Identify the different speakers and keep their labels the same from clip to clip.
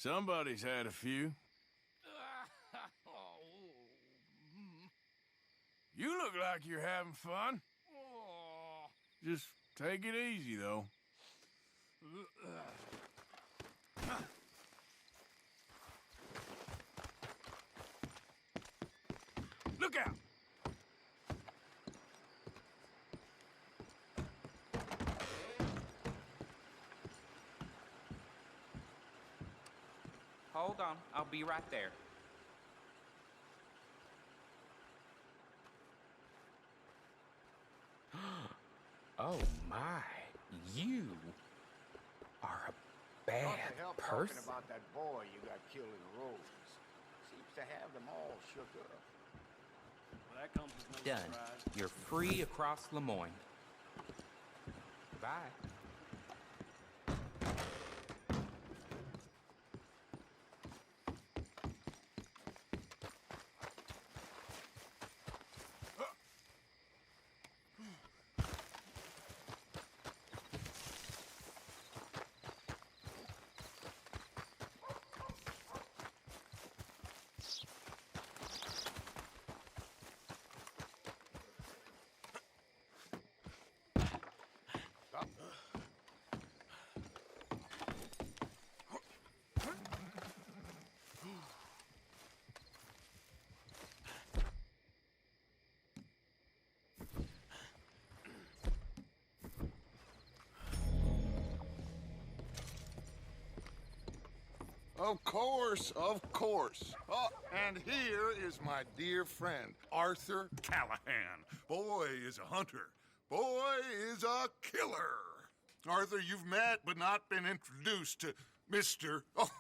Speaker 1: Somebody's had a few. You look like you're having fun. Just take it easy, though. Look out!
Speaker 2: Hold on, I'll be right there. Oh my, you are a bad
Speaker 3: What the hell
Speaker 2: person.
Speaker 3: talking about that boy you got killed in the roads? Seems to have them all shook up.
Speaker 4: Well, that comes as no
Speaker 2: Done.
Speaker 4: surprise.
Speaker 2: You're free across Lemoyne. Bye.
Speaker 5: Of course, of course. Oh, and here is my dear friend, Arthur Callahan. Boy is a hunter. Boy is a killer. Arthur, you've met but not been introduced to Mr. Oh,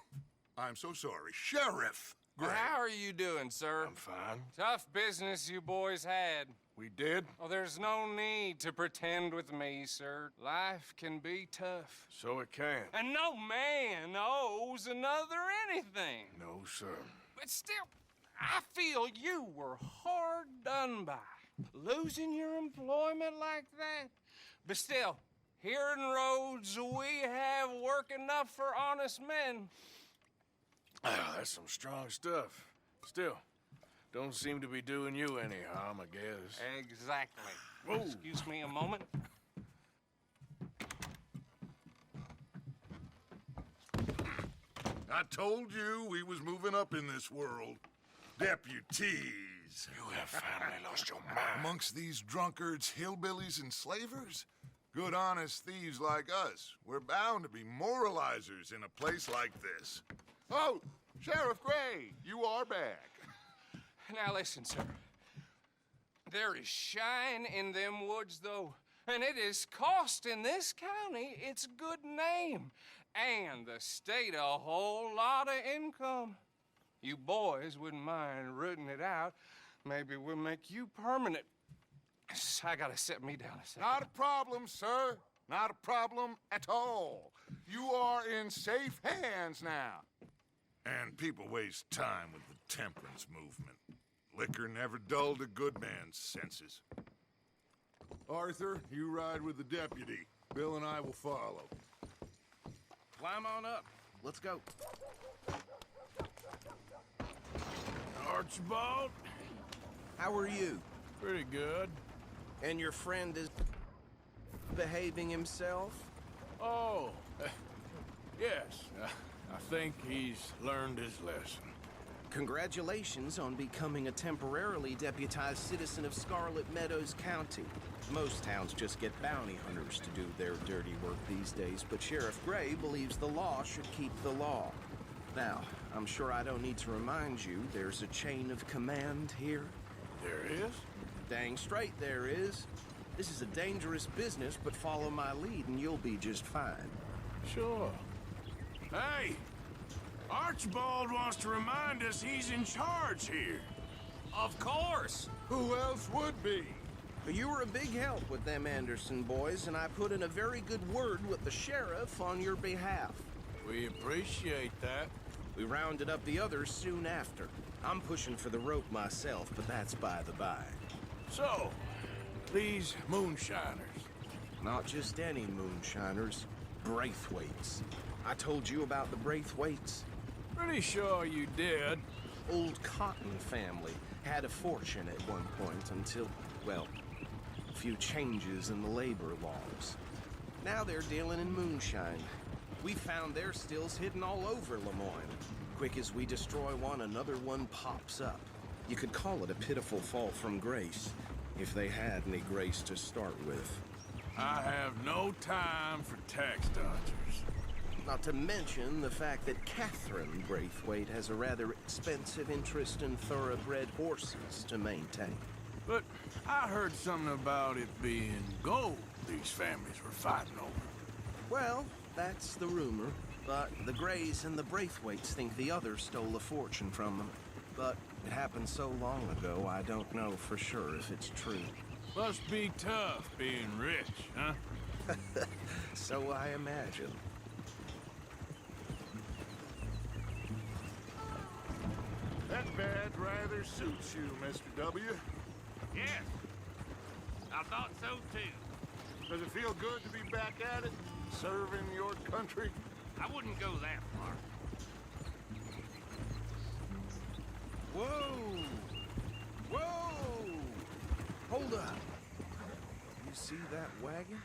Speaker 5: I'm so sorry, Sheriff Gray.
Speaker 6: Well, how are you doing, sir?
Speaker 1: I'm fine.
Speaker 6: Tough business you boys had.
Speaker 1: We did?
Speaker 6: Oh, there's no need to pretend with me, sir. Life can be tough.
Speaker 1: So it can.
Speaker 6: And no man owes another anything.
Speaker 1: No, sir.
Speaker 6: But still, I feel you were hard done by. Losing your employment like that. But still, here in Rhodes, we have work enough for honest men.
Speaker 1: Ah, that's some strong stuff. Still, don't seem to be doing you any harm, I guess.
Speaker 6: Exactly.
Speaker 1: Whoa.
Speaker 6: Excuse me a moment.
Speaker 5: I told you we was moving up in this world. Deputies.
Speaker 1: You have finally lost your mind.
Speaker 5: Amongst these drunkards, hillbillies, and slavers? Good honest thieves like us. We're bound to be moralizers in a place like this. Oh, Sheriff Gray, you are back.
Speaker 6: Now listen, sir. There is shine in them woods, though, and it is costing this county its good name and the state a whole lot of income. You boys wouldn't mind rooting it out. Maybe we'll make you permanent. I gotta set me down a second.
Speaker 5: Not a problem, sir. Not a problem at all. You are in safe hands now. And people waste time with the temperance movement. Liquor never dulled a good man's senses. Arthur, you ride with the deputy. Bill and I will follow.
Speaker 4: Climb on up. Let's go.
Speaker 1: Archibald?
Speaker 7: How are you?
Speaker 1: Pretty good.
Speaker 7: And your friend is behaving himself?
Speaker 1: Oh, yes. I think he's learned his lesson.
Speaker 7: Congratulations on becoming a temporarily deputized citizen of Scarlet Meadows County. Most towns just get bounty hunters to do their dirty work these days, but Sheriff Gray believes the law should keep the law. Now, I'm sure I don't need to remind you there's a chain of command here.
Speaker 1: There is?
Speaker 7: Dang straight there is. This is a dangerous business, but follow my lead and you'll be just fine.
Speaker 1: Sure. Hey! Archibald wants to remind us he's in charge here.
Speaker 6: Of course.
Speaker 5: Who else would be?
Speaker 7: You were a big help with them Anderson boys, and I put in a very good word with the sheriff on your behalf.
Speaker 1: We appreciate that.
Speaker 7: We rounded up the others soon after. I'm pushing for the rope myself, but that's by the by.
Speaker 1: So, these moonshiners.
Speaker 7: Not just any moonshiners, Braithwaites. I told you about the Braithwaites.
Speaker 1: Pretty sure you did.
Speaker 7: Old Cotton family had a fortune at one point until, well, a few changes in the labor laws. Now they're dealing in moonshine. We found their stills hidden all over Lemoyne. Quick as we destroy one, another one pops up. You could call it a pitiful fall from grace, if they had any grace to start with.
Speaker 1: I have no time for tax dodgers.
Speaker 7: Not to mention the fact that Catherine Braithwaite has a rather expensive interest in thoroughbred horses to maintain.
Speaker 1: But I heard something about it being gold these families were fighting over.
Speaker 7: Well, that's the rumor, but the Greys and the Braithwaites think the others stole a fortune from them. But it happened so long ago, I don't know for sure if it's true.
Speaker 1: Must be tough being rich, huh?
Speaker 7: So I imagine.
Speaker 5: That badge rather suits you, Mr. W.
Speaker 3: Yes, I thought so too.
Speaker 5: Does it feel good to be back at it, serving your country?
Speaker 3: I wouldn't go that far.
Speaker 7: Whoa! Whoa! Hold up. You see that wagon?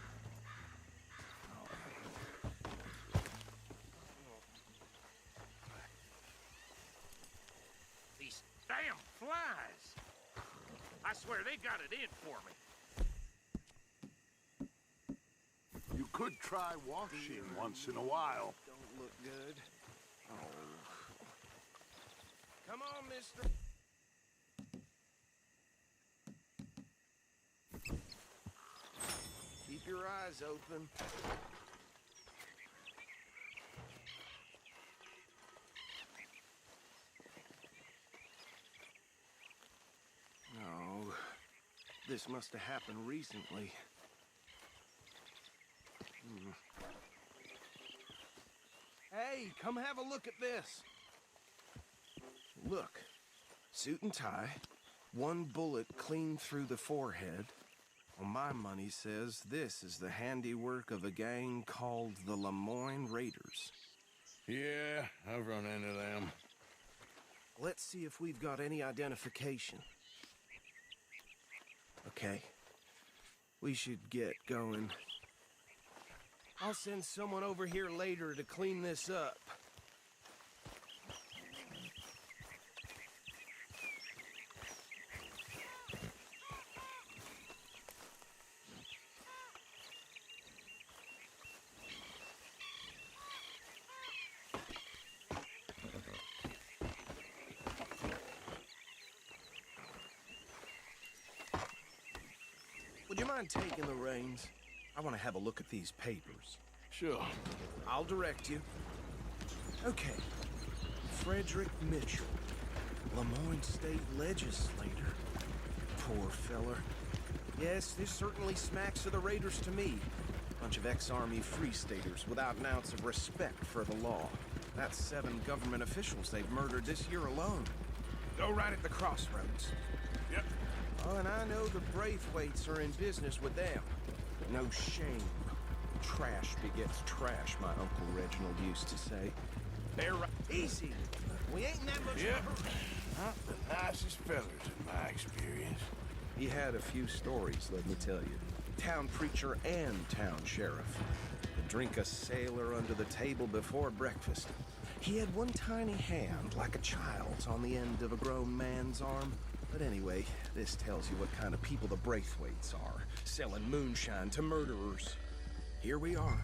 Speaker 3: These damn flies. I swear they got it in for me.
Speaker 5: You could try washing once in a while.
Speaker 7: Don't look good. Oh. Come on, mister. Keep your eyes open. No. This must have happened recently. Hey, come have a look at this. Look, suit and tie, one bullet clean through the forehead. Well, my money says this is the handiwork of a gang called the Lemoyne Raiders.
Speaker 1: Yeah, I've run into them.
Speaker 7: Let's see if we've got any identification. Okay, we should get going. I'll send someone over here later to clean this up. Would you mind taking the reins? I want to have a look at these papers.
Speaker 1: Sure.
Speaker 7: I'll direct you. Okay. Frederick Mitchell, Lemoyne State Legislator. Poor feller. Yes, this certainly smacks of the Raiders to me. Bunch of ex-Army Free Staters without an ounce of respect for the law. That's 7 government officials they've murdered this year alone. Go right at the crossroads.
Speaker 1: Yep.
Speaker 7: Oh, and I know the Braithwaites are in business with them. No shame. Trash begets trash, my Uncle Reginald used to say. They're right. Easy. We ain't in that much
Speaker 1: Yep.
Speaker 7: of a hurry.
Speaker 1: Not the nicest fellas in my experience.
Speaker 7: He had a few stories, let me tell you. Town preacher and town sheriff. Could drink a sailor under the table before breakfast. He had one tiny hand, like a child's, on the end of a grown man's arm. But anyway, this tells you what kind of people the Braithwaites are, selling moonshine to murderers. Here we are.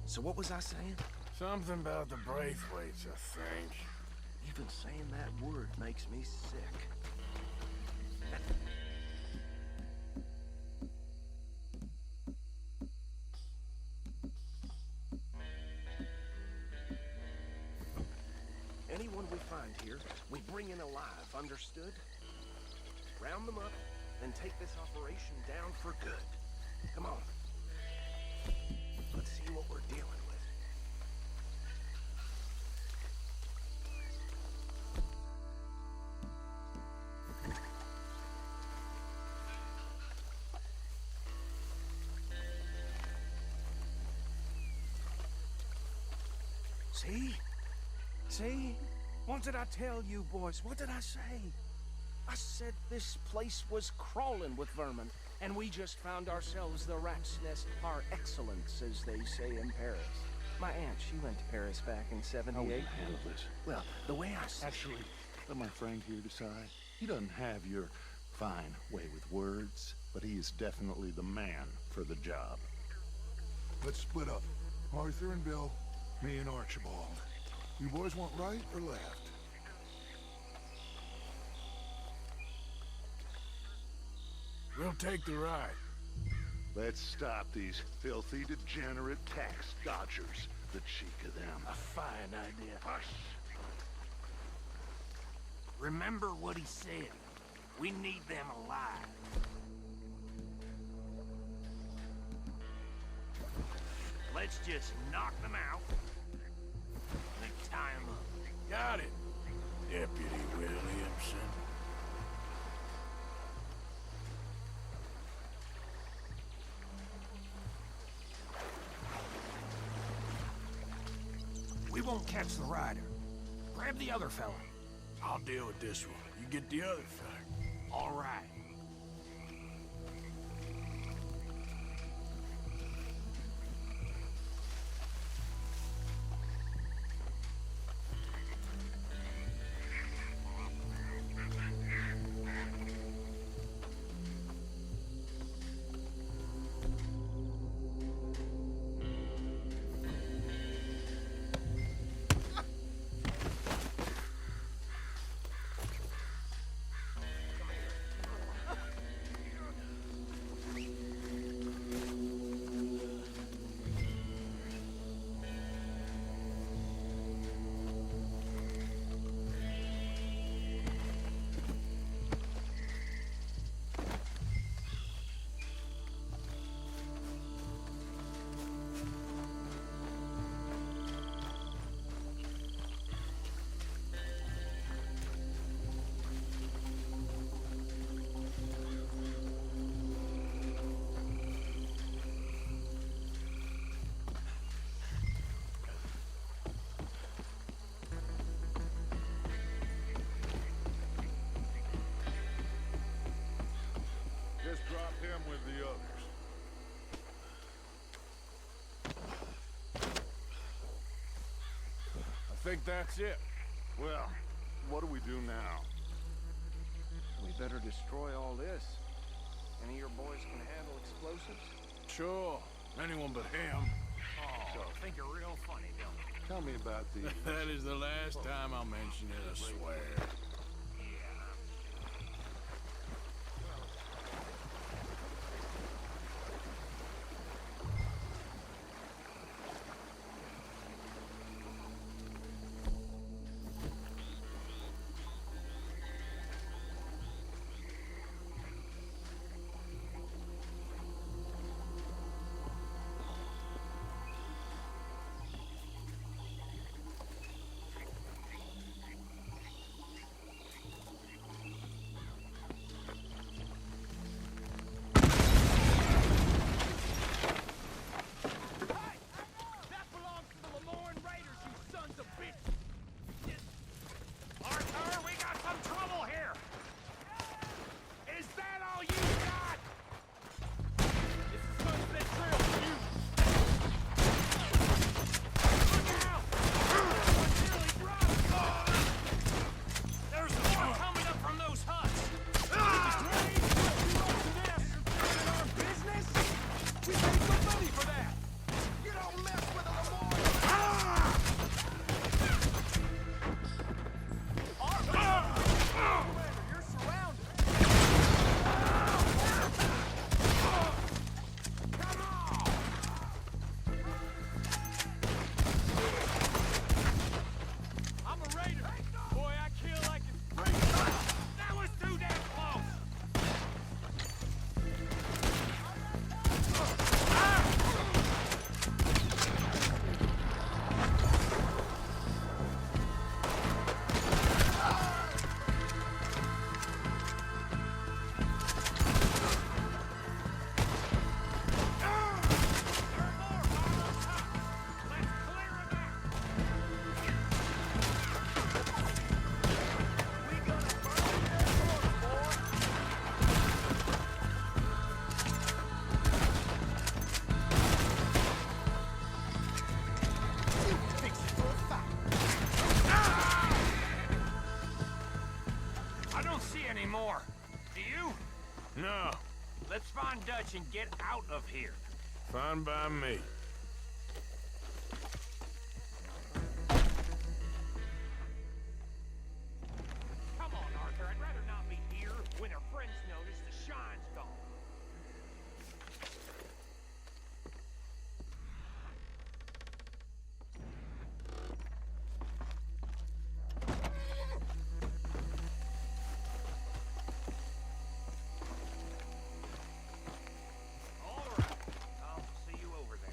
Speaker 7: So what was I saying?
Speaker 1: Something about the Braithwaites, I think.
Speaker 7: Even saying that word makes me sick. Anyone we find here, we bring in alive, understood? Round them up, then take this operation down for good. Come on. Let's see what we're dealing with. See? See? What did I tell you, boys? What did I say? I said this place was crawling with vermin, and we just found ourselves the rat's nest par excellence, as they say in Paris. My aunt, she went to Paris back in '78.
Speaker 8: How would you handle this?
Speaker 7: Well, the way I see
Speaker 8: Actually, let my friend here decide. He doesn't have your fine way with words, but he is definitely the man for the job.
Speaker 5: Let's split up. Arthur and Bill, me and Archibald. You boys want right or left?
Speaker 1: We'll take the ride.
Speaker 8: Let's stop these filthy, degenerate tax dodgers. The cheek of them.
Speaker 4: A fine idea.
Speaker 8: Hush!
Speaker 4: Remember what he said. We need them alive. Let's just knock them out and tie them up.
Speaker 1: Got it, Deputy Williamson.
Speaker 4: We won't catch the rider. Grab the other fella.
Speaker 1: I'll deal with this one. You get the other fella.
Speaker 4: All right.
Speaker 5: Just drop him with the others.
Speaker 1: I think that's it.
Speaker 8: Well, what do we do now?
Speaker 7: we better destroy all this. Any of your boys can handle explosives?
Speaker 1: Sure. Anyone but him.
Speaker 4: Oh, think you're real funny, don't you?
Speaker 8: Tell me about the...
Speaker 1: That is the last time I'll mention it, I swear.
Speaker 4: anymore. Do you?
Speaker 1: No,
Speaker 4: Let's find Dutch and get out of here.
Speaker 1: fine by me.
Speaker 4: Come on, Arthur. I'd rather not be here when our friends notice the shine's gone. All right. I'll see you over there.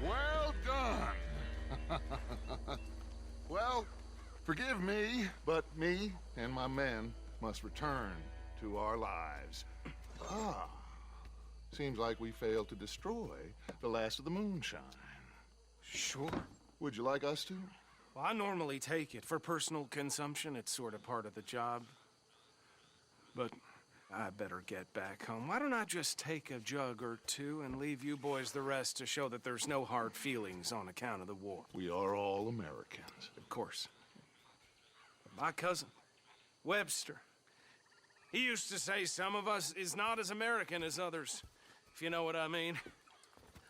Speaker 5: Well done. Well, forgive me, but me and my men must return to our lives. Ah, seems like we failed to destroy the last of the moonshine.
Speaker 7: Sure.
Speaker 5: Would you like us to?
Speaker 7: Well, I normally take it. For personal consumption, it's sort of part of the job. But I better get back home. Why don't I just take a jug or two and leave you boys the rest to show that there's no hard feelings on account of the war?
Speaker 5: We are all Americans.
Speaker 7: Of course. My cousin, Webster, he used to say some of us is not as American as others, if you know what I mean.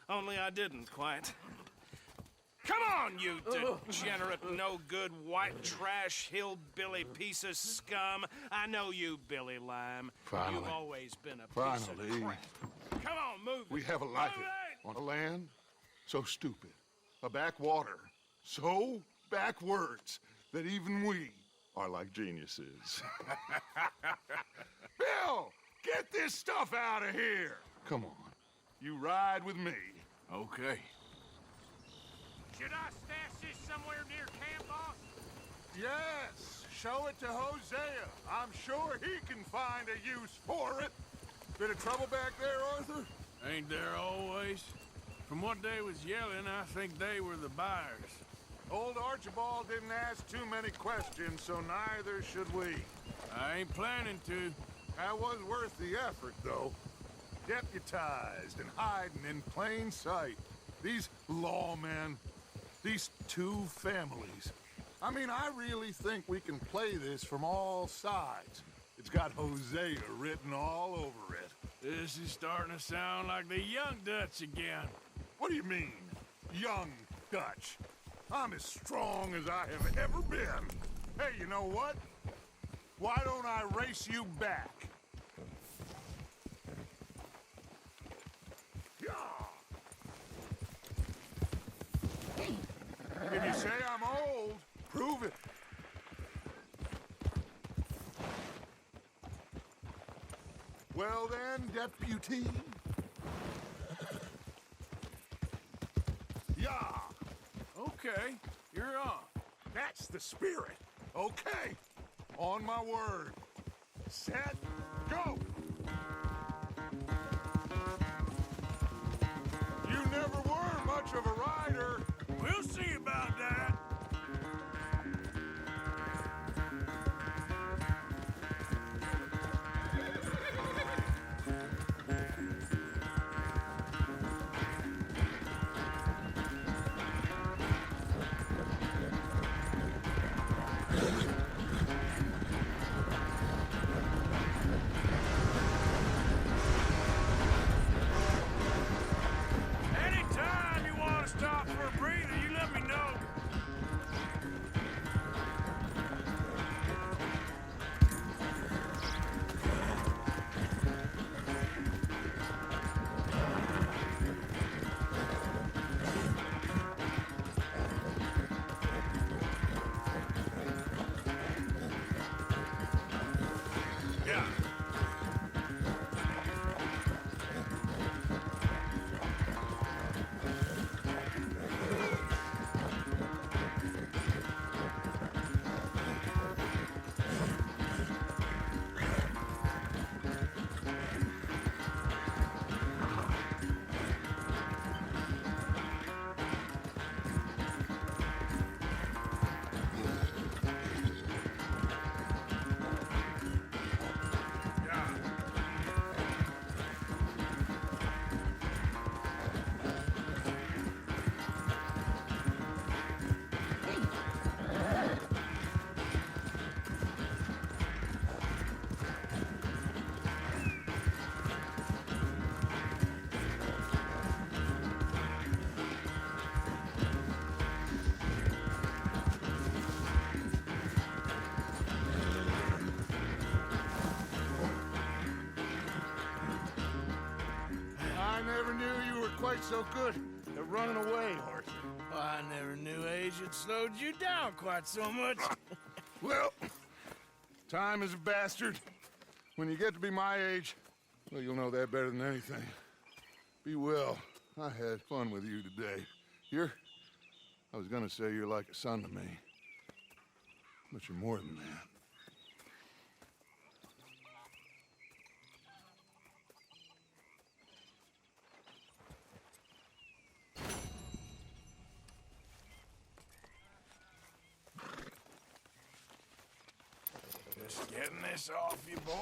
Speaker 7: Only I didn't quite. Come on, you degenerate, no-good, white trash, hillbilly piece of scum. I know you, Billy Lime.
Speaker 5: Finally.
Speaker 7: You've always been a piece
Speaker 5: Finally.
Speaker 7: of crap. Come on, move it.
Speaker 5: We have a life
Speaker 7: Move it!
Speaker 5: on a land so stupid, a backwater so backwards that even we are like geniuses. Bill, get this stuff out of here. Come on, you ride with me.
Speaker 1: Okay.
Speaker 4: Should I stash this somewhere near camp, boss?
Speaker 5: Yes, show it to Hosea. I'm sure he can find a use for it. Bit of trouble back there, Arthur?
Speaker 1: Ain't there always? From what they was yelling, I think they were the buyers.
Speaker 5: Old Archibald didn't ask too many questions, so neither should we.
Speaker 1: I ain't planning to.
Speaker 5: That was worth the effort, though. Deputized and hiding in plain sight. These lawmen, these two families. I mean, I really think we can play this from all sides. It's got Hosea written all over it.
Speaker 1: This is starting to sound like the young Dutch again.
Speaker 5: What do you mean, young Dutch? I'm as strong as I have ever been. Hey, you know what? Why don't I race you back? Yeah. If you say I'm old, prove it. Well then, deputy. Yeah.
Speaker 1: Okay, you're on.
Speaker 5: That's the spirit. Okay. On my word. Set, go! You never were much of a rider.
Speaker 1: We'll see about that. Yeah.
Speaker 5: I never knew you were quite so good at running away, Arthur.
Speaker 1: I never knew age had slowed you down quite so much.
Speaker 5: Well, time is a bastard. When you get to be my age, well, you'll know that better than anything. Be well. I had fun with you today. I was gonna say you're like a son to me. But you're more than that.
Speaker 1: Just getting this off you, boy.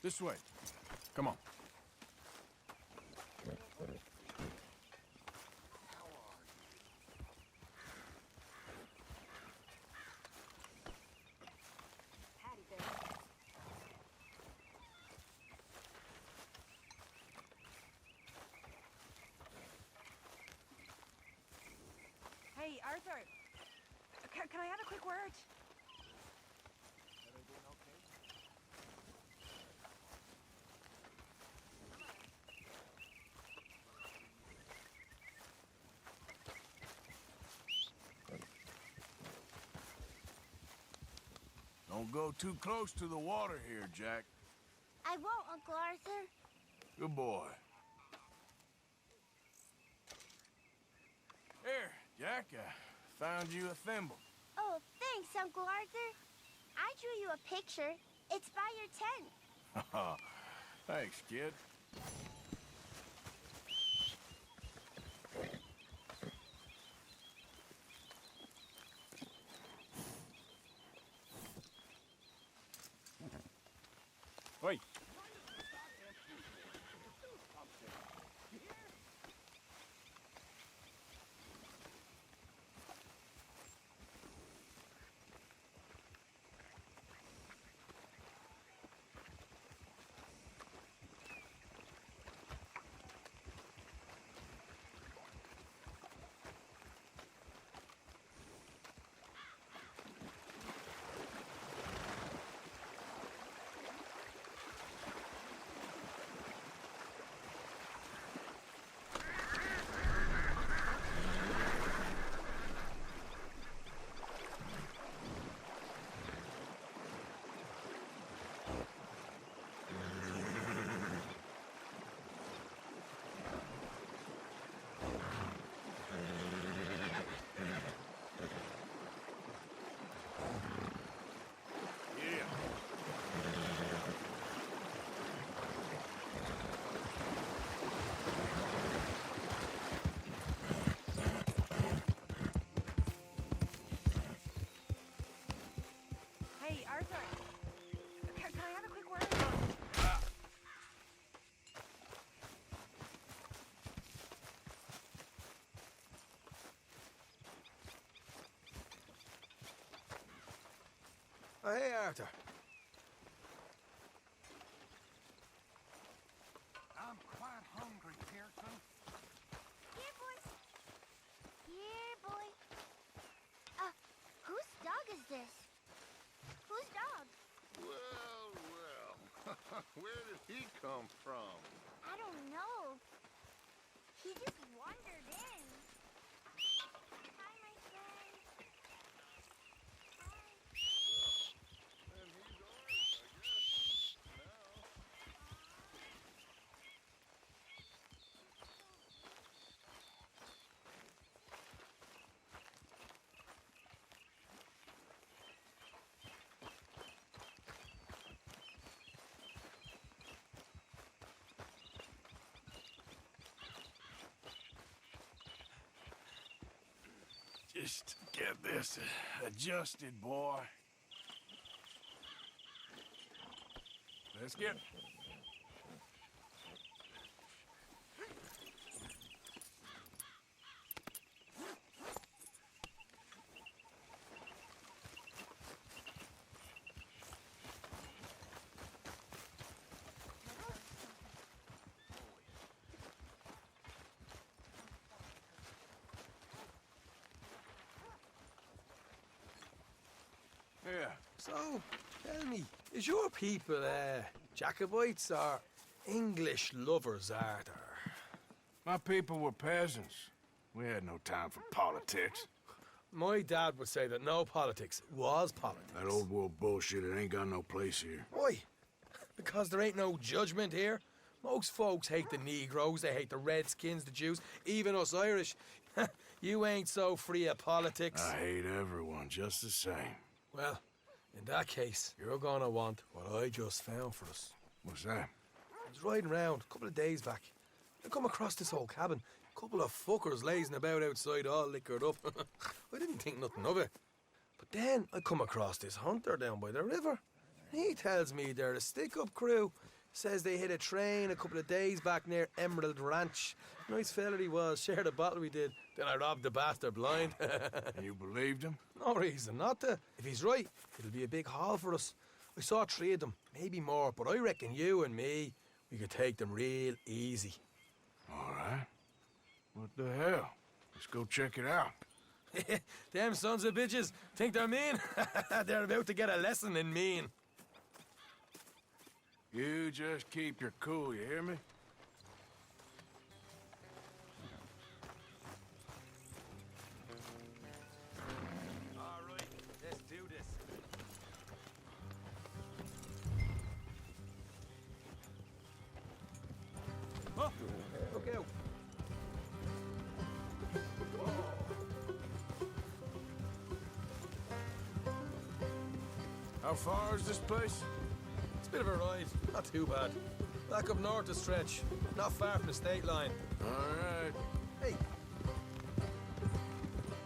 Speaker 1: This way. Come on.
Speaker 9: Hey, Arthur. Can I have a quick word?
Speaker 1: Don't go too close to the water here, Jack.
Speaker 10: I won't, Uncle Arthur.
Speaker 1: Good boy. Here, Jack, I found you a thimble.
Speaker 10: Oh, thanks, Uncle Arthur. I drew you a picture. It's by your tent.
Speaker 1: Thanks, kid. Wait.
Speaker 11: Oh, hey, Arthur.
Speaker 3: I'm quite hungry, Pearson.
Speaker 10: Here, boys. Here, boy. Whose dog is this? Whose dog?
Speaker 5: Well, well. Where did he come from?
Speaker 10: I don't know. He just wandered in. Hi, my friend. Hi.
Speaker 5: And he's ours, I guess. Now.
Speaker 1: Just get this adjusted, boy. Let's get. Yeah.
Speaker 11: So, tell me, is your people, Jacobites or English lovers, Arthur?
Speaker 1: My people were peasants. We had no time for politics.
Speaker 11: My dad would say that no politics was politics.
Speaker 1: That old world bullshit, it ain't got no place here.
Speaker 11: Why? Because there ain't no judgment here. Most folks hate the Negroes, they hate the Redskins, the Jews, even us Irish. You ain't so free of politics.
Speaker 1: I hate everyone just the same.
Speaker 11: Well, in that case, you're gonna want what I just found for us.
Speaker 1: What's that?
Speaker 11: I was riding around a couple of days back. I come across this old cabin. A couple of fuckers lazing about outside all liquored up. I didn't think nothing of it. But then I come across this hunter down by the river. He tells me they're a stick-up crew. Says they hit a train a couple of days back near Emerald Ranch. Nice fella he was, shared a bottle we did. Then I robbed the bastard blind.
Speaker 1: And you believed him?
Speaker 11: No reason not to. If he's right, it'll be a big haul for us. I saw 3 of them, maybe more, but I reckon you and me, we could take them real easy.
Speaker 1: All right. What the hell? Let's go check it out.
Speaker 11: Them sons of bitches think they're mean. They're about to get a lesson in mean.
Speaker 1: You just keep your cool, you hear me?
Speaker 11: All right, let's do this. Oh, look out.
Speaker 1: How far is this place?
Speaker 11: It's a bit of a ride, not too bad. Back up north a stretch, not far from the state line.
Speaker 1: All right.
Speaker 11: Hey,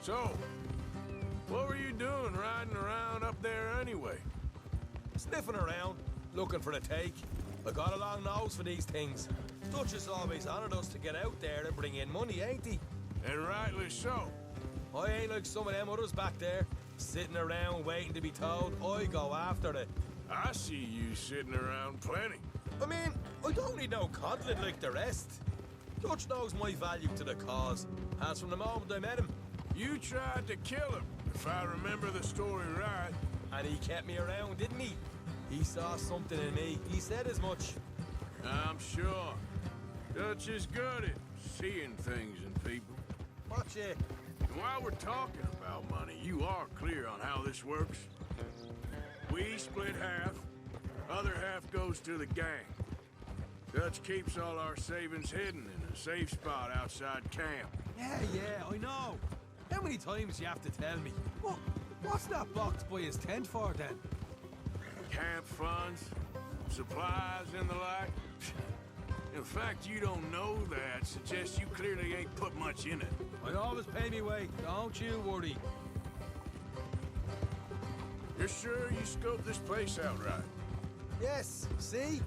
Speaker 1: So, what were you doing riding around up there anyway?
Speaker 11: sniffing around, looking for a take. I got a long nose for these things. Dutch has always honoured us to get out there and bring in money, ain't he?
Speaker 1: And rightly so.
Speaker 11: I ain't like some of them others back there, sitting around waiting to be told. I go after it.
Speaker 1: I see you sitting around plenty.
Speaker 11: I mean, I don't need no coddling like the rest. Dutch knows my value to the cause, as from the moment I met him.
Speaker 1: You tried to kill him, if I remember the story right.
Speaker 11: And he kept me around, didn't he? He saw something in me. He said as much.
Speaker 1: I'm sure. Dutch is good at seeing things in people.
Speaker 11: Watch it.
Speaker 1: And while we're talking about money, you are clear on how this works? We split half, other half goes to the gang. Dutch keeps all our savings hidden in a safe spot outside camp.
Speaker 11: Yeah, I know. How many times you have to tell me? What's that box by his tent for then?
Speaker 1: Camp funds, supplies, and the like. In fact, you don't know that suggests you clearly ain't put much in it.
Speaker 11: I always pay me way, don't you worry.
Speaker 1: You're sure you scoped this place out right?
Speaker 11: Yes, see?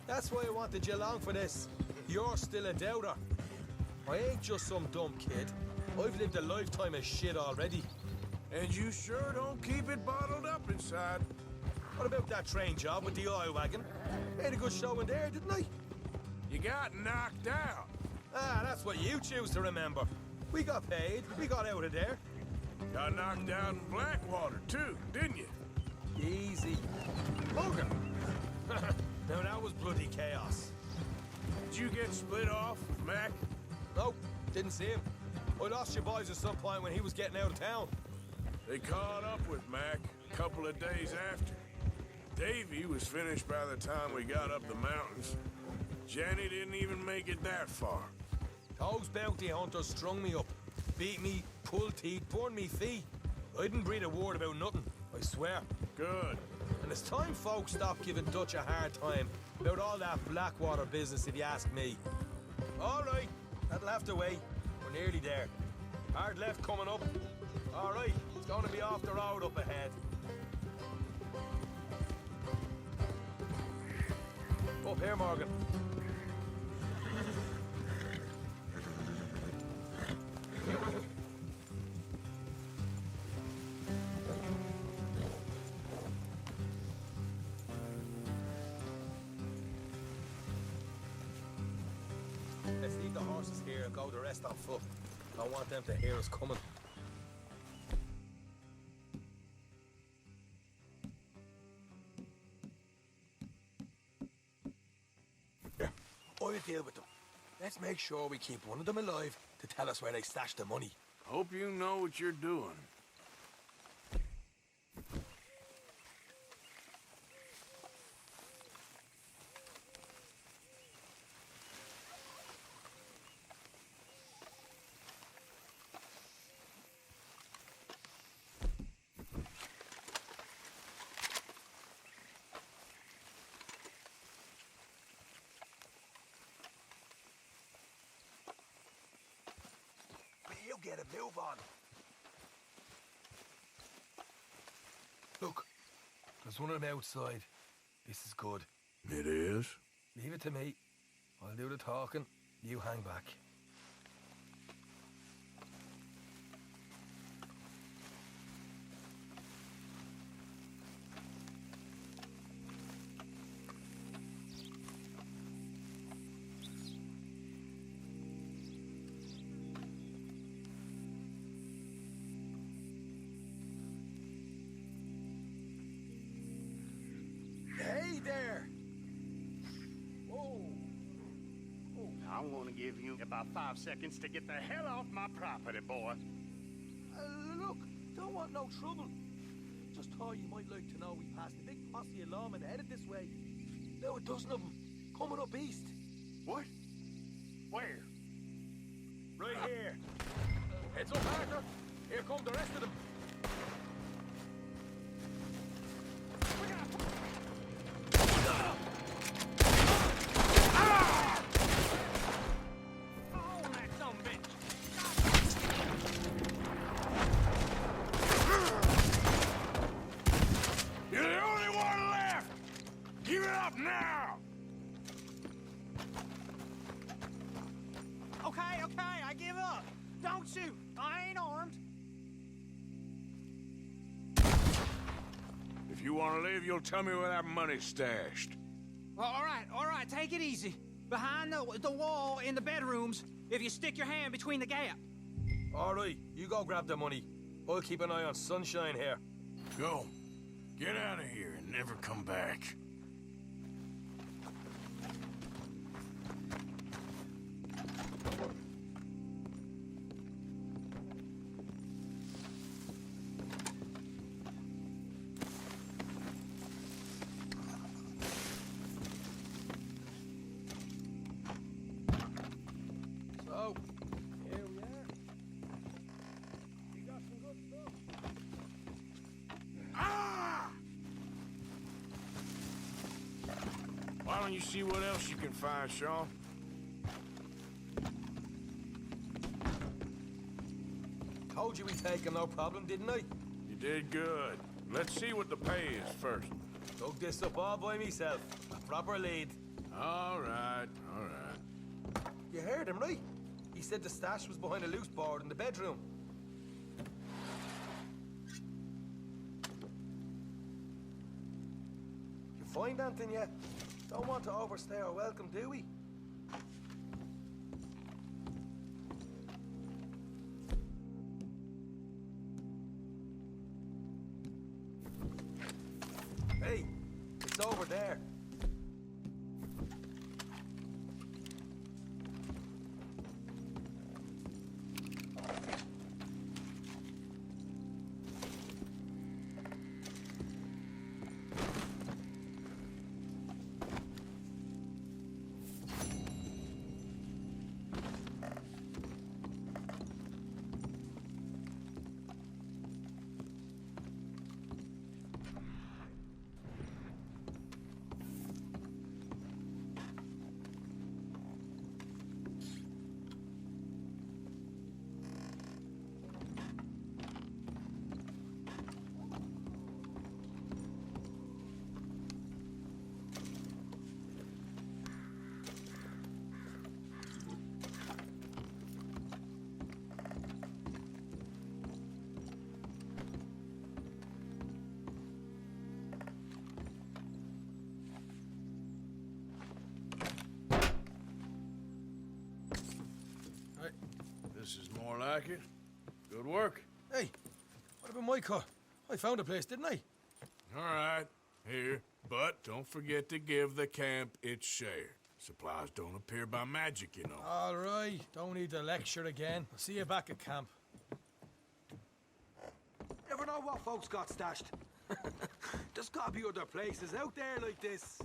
Speaker 11: That's why I wanted you along for this. You're still a doubter. I ain't just some dumb kid. I've lived a lifetime of shit already.
Speaker 1: And you sure don't keep it bottled up inside.
Speaker 11: What about that train job with the oil wagon? Made a good show in there, didn't I?
Speaker 1: You got knocked out.
Speaker 11: Ah, that's what you choose to remember. We got paid. We got out of there.
Speaker 1: Got knocked out in Blackwater, too, didn't you?
Speaker 11: Easy. Morgan. Now that was bloody chaos.
Speaker 1: Did you get split off with Mac?
Speaker 11: Nope, didn't see him. I lost your boys at some point when he was getting out of town.
Speaker 1: They caught up with Mac a couple of days after. Davy was finished by the time we got up the mountains. Jenny didn't even make it that far.
Speaker 11: Those bounty hunters strung me up. Beat me, pulled teeth, burned me feet. I didn't breathe a word about nothing, I swear.
Speaker 1: Good.
Speaker 11: And it's time folks stopped giving Dutch a hard time about all that Blackwater business, if you ask me. All right, that'll have to wait. We're nearly there. Hard left coming up. All right, it's going to be off the road up ahead. Up here, Morgan. Let's leave the horses here and go the rest on foot. I want them to hear us coming. Here, I'll deal with them. Let's make sure we keep one of them alive to tell us where they stashed the money.
Speaker 1: Hope you know what you're doing.
Speaker 11: We'll get a move on. Look, there's one of them outside. This is good.
Speaker 1: It is?
Speaker 11: Leave it to me. I'll do the talking. You hang back. Hey there! Whoa!
Speaker 4: I want to give you about 5 seconds to get the hell off my property, boy.
Speaker 11: Look, don't want no trouble. Just thought you might like to know we passed a big posse of lawmen headed this way. Now a dozen of them, coming up east.
Speaker 4: What? Where?
Speaker 11: Right here. Heads up, Arthur. Here come the rest of them.
Speaker 1: You're the only one left! Give it up now!
Speaker 12: Okay, I give up. Don't shoot. I ain't armed.
Speaker 1: If you want to live, you'll tell me where that money's stashed.
Speaker 12: Well, all right, take it easy. Behind the wall in the bedrooms, if you stick your hand between the gap.
Speaker 11: All right, you go grab the money. I'll keep an eye on Sunshine here.
Speaker 1: Go. Get out of here and never come back.
Speaker 11: So, here we are. We got some good stuff.
Speaker 1: Ah! Why don't you see what else you can find, Sean?
Speaker 11: Told you we'd take him, no problem, didn't I?
Speaker 1: You did good. Let's see what the pay is first.
Speaker 11: Dug this up all by myself. A proper lead.
Speaker 1: All right, all right.
Speaker 11: You heard him, right? He said the stash was behind a loose board in the bedroom. find anything yet? Don't want to overstay our welcome, do we? Hey, it's over there.
Speaker 1: This is more like it. Good work.
Speaker 11: Hey, what about my car? I found a place, didn't I?
Speaker 1: All right, here. But don't forget to give the camp its share. Supplies don't appear by magic, you know.
Speaker 11: All right, don't need to lecture again. I'll see you back at camp.
Speaker 13: Never know what folks got stashed. There's gotta be other places out there like this.